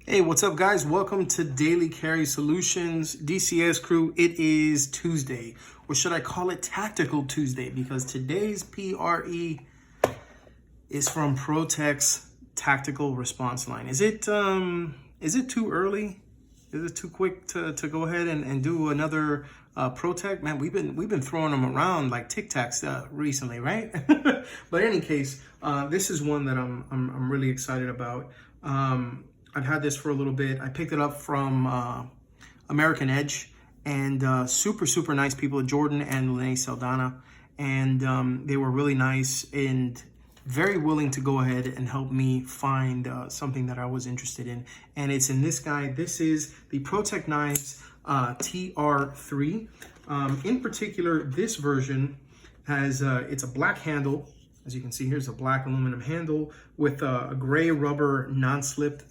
Hey, what's up, guys? Welcome to Daily Carry Solutions, DCS Crew. It is Tuesday, or should I call it Tactical Tuesday, because today's PRE is from ProTech's Tactical Response Line. Is it too early? Is it too quick to go ahead and do another ProTech? Man, we've been throwing them around like Tic Tacs recently, right? But in any case, this is one that I'm really excited about. I've had this for a little bit. I picked it up from American Edge, and super nice people, Jordan and Lene Saldana, and they were really nice and very willing to go ahead and help me find something that I was interested in. And it's in this guy. This is the ProTech Knives TR3. In particular, this version has it's a black handle. As you can see, here's a black aluminum handle with a gray rubber non-slip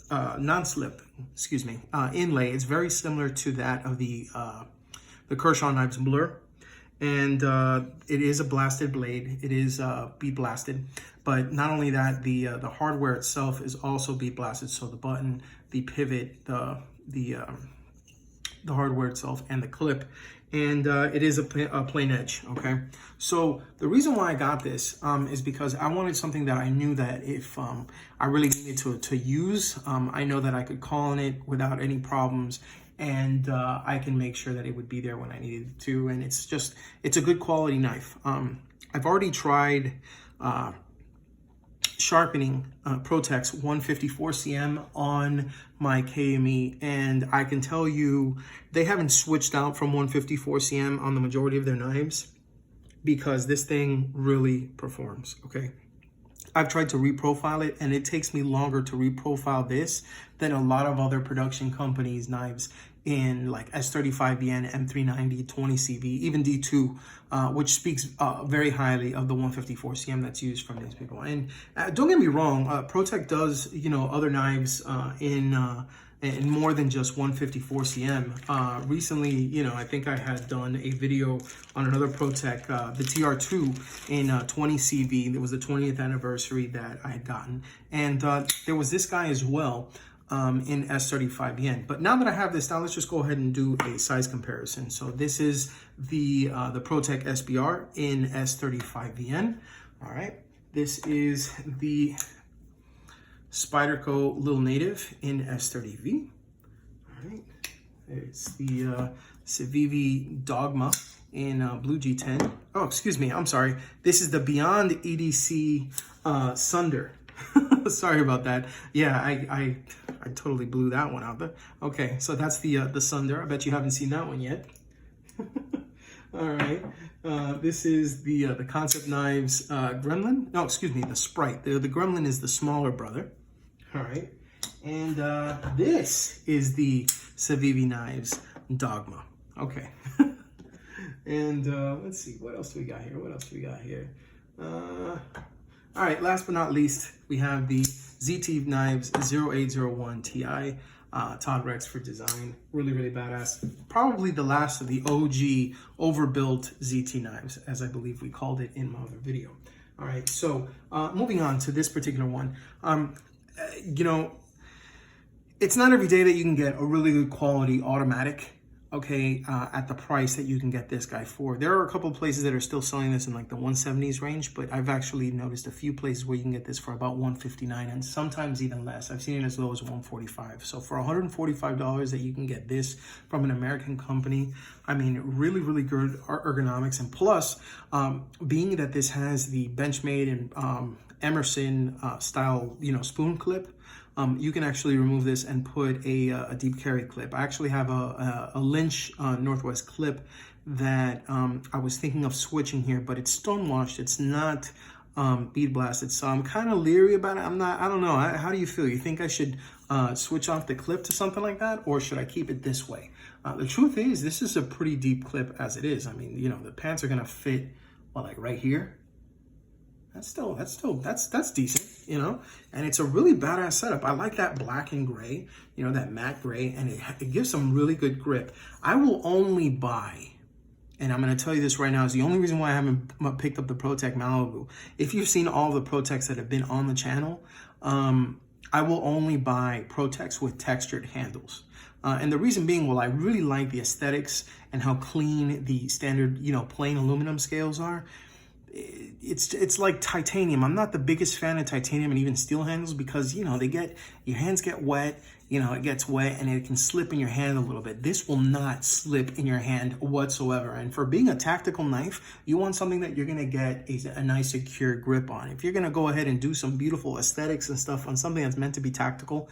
inlay. It's very similar to that of the Kershaw Knives Blur. And it is a blasted blade. It is bead blasted. But not only that, the hardware itself is also bead blasted. So the button, the pivot, the hardware itself, and the clip. And it is a plain edge, okay? So the reason why I got this is because I wanted something that I knew that if I really needed to use, I know that I could call on it without any problems, and I can make sure that it would be there when I needed to. And it's a good quality knife. I've already tried sharpening ProTech's 154 cm on my KME, and I can tell you they haven't switched out from 154 cm on the majority of their knives, because this thing really performs, okay? I've tried to reprofile it, and it takes me longer to reprofile this than a lot of other production companies' knives in like S35VN, M390, 20CV, even D2, which speaks very highly of the 154 cm that's used from these people. And don't get me wrong, ProTech does, other knives in more than just 154 cm. Recently, I think I had done a video on another ProTech, the TR2 in 20CV. It was the 20th anniversary that I had gotten. And there was this guy as well in S35VN. But now that I have this, now let's just go ahead and do a size comparison. So this is the ProTech SBR in S35VN. All right. This is the Spyderco Lil Native in S30V. All right, it's the Civivi Dogma in Blue G10. Oh, excuse me, I'm sorry. This is the Beyond EDC Sunder. Sorry about that. Yeah, I totally blew that one out there. Okay, so that's the Sunder. I bet you haven't seen that one yet. All right, this is the Concept Knives Gremlin. No, excuse me, the Sprite. The Gremlin is the smaller brother. All right, and this is the Civivi Knives Dogma. Okay, and let's see, what else do we got here? All right, last but not least, we have the ZT Knives 0801 Ti. Todd Rex for design. Really badass. Probably the last of the OG overbuilt ZT knives, as I believe we called it in my other video. All right, so moving on to this particular one. It's not every day that you can get a really good quality automatic, okay, at the price that you can get this guy for. There are a couple of places that are still selling this in like the 170s range, but I've actually noticed a few places where you can get this for about $159 and sometimes even less. I've seen it as low as $145. So for $145 that you can get this from an American company, I mean, really good ergonomics. And plus, being that this has the Benchmade and Emerson style, spoon clip, you can actually remove this and put a deep carry clip. I actually have a Lynch Northwest clip that I was thinking of switching here, but it's stonewashed. It's not bead blasted, so I'm kind of leery about it. I don't know. How do you feel? You think I should switch off the clip to something like that, or should I keep it this way? The truth is, this is a pretty deep clip as it is. I mean, the pants are gonna fit, well, like right here. That's decent, and it's a really badass setup. I like that black and gray, that matte gray, and it gives some really good grip. I will only buy, and I'm going to tell you this right now, is the only reason why I haven't picked up the ProTech Malibu. If you've seen all the ProTechs that have been on the channel, I will only buy ProTechs with textured handles. And the reason being, well, I really like the aesthetics and how clean the standard, plain aluminum scales are. It's like titanium. I'm not the biggest fan of titanium and even steel handles because, your hands get wet, it gets wet and it can slip in your hand a little bit. This will not slip in your hand whatsoever. And for being a tactical knife, you want something that you're going to get a nice secure grip on. If you're going to go ahead and do some beautiful aesthetics and stuff on something that's meant to be tactical,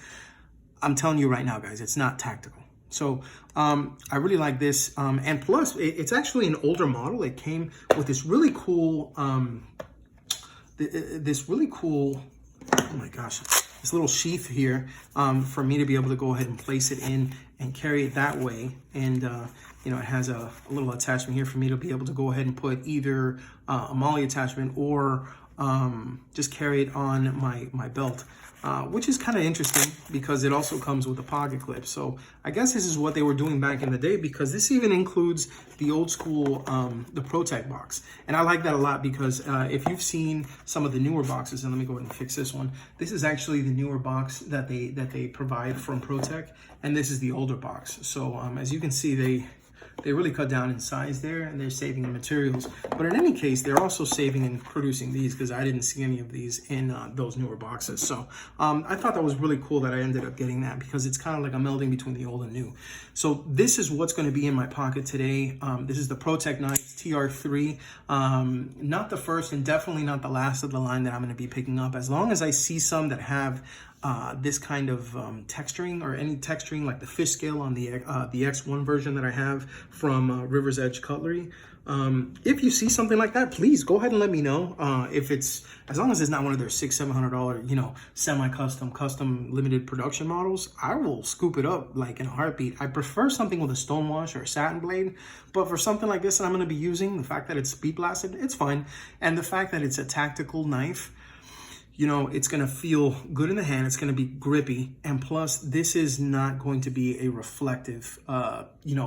I'm telling you right now, guys, it's not tactical. So I really like this. And plus, it's actually an older model. It came with this really cool, oh my gosh, this little sheath here for me to be able to go ahead and place it in and carry it that way. And, it has a little attachment here for me to be able to go ahead and put either a MOLLE attachment or just carry it on my belt. Which is kind of interesting because it also comes with a pocket clip. So I guess this is what they were doing back in the day, because this even includes the old school, the ProTech box. And I like that a lot because if you've seen some of the newer boxes, and let me go ahead and fix this one. This is actually the newer box that they provide from ProTech, and this is the older box. So as you can see, they really cut down in size there, and they're saving in materials. But in any case, they're also saving in producing these, because I didn't see any of these in those newer boxes. So I thought that was really cool that I ended up getting that, because it's kind of like a melding between the old and new. So this is what's going to be in my pocket today. This is the ProTech Knives TR3. Not the first and definitely not the last of the line that I'm going to be picking up. As long as I see some that have this kind of texturing, or any texturing like the fish scale on the X1 version that I have from River's Edge Cutlery. If you see something like that, please go ahead and let me know. As long as it's not one of their $600-700, custom limited production models, I will scoop it up like in a heartbeat. I prefer something with a stonewash or a satin blade, but for something like this that I'm going to be using, the fact that it's bead blasted, it's fine. And the fact that it's a tactical knife, it's going to feel good in the hand. It's going to be grippy. And plus, this is not going to be a reflective,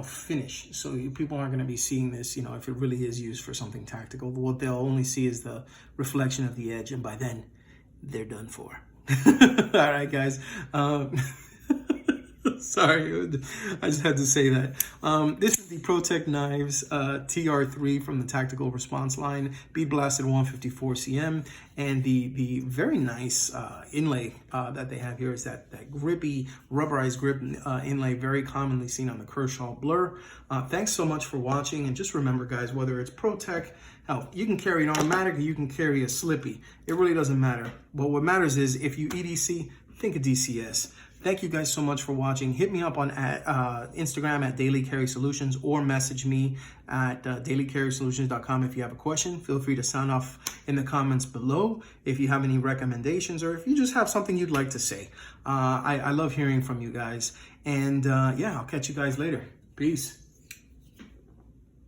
finish. So people aren't going to be seeing this, if it really is used for something tactical. What they'll only see is the reflection of the edge. And by then, they're done for. All right, guys. Sorry, I just had to say that. This is the ProTech Knives TR3 from the Tactical Response line, bead blasted 154 cm, and the very nice inlay that they have here is that grippy, rubberized grip inlay, very commonly seen on the Kershaw Blur. Thanks so much for watching, and just remember, guys, whether it's ProTech, hell, you can carry an automatic or you can carry a slippy. It really doesn't matter. But what matters is if you EDC, think of DCS. Thank you guys so much for watching. Hit me up on Instagram at Daily Carry Solutions, or message me at dailycarrysolutions.com if you have a question. Feel free to sound off in the comments below if you have any recommendations, or if you just have something you'd like to say. I love hearing from you guys. And yeah, I'll catch you guys later. Peace.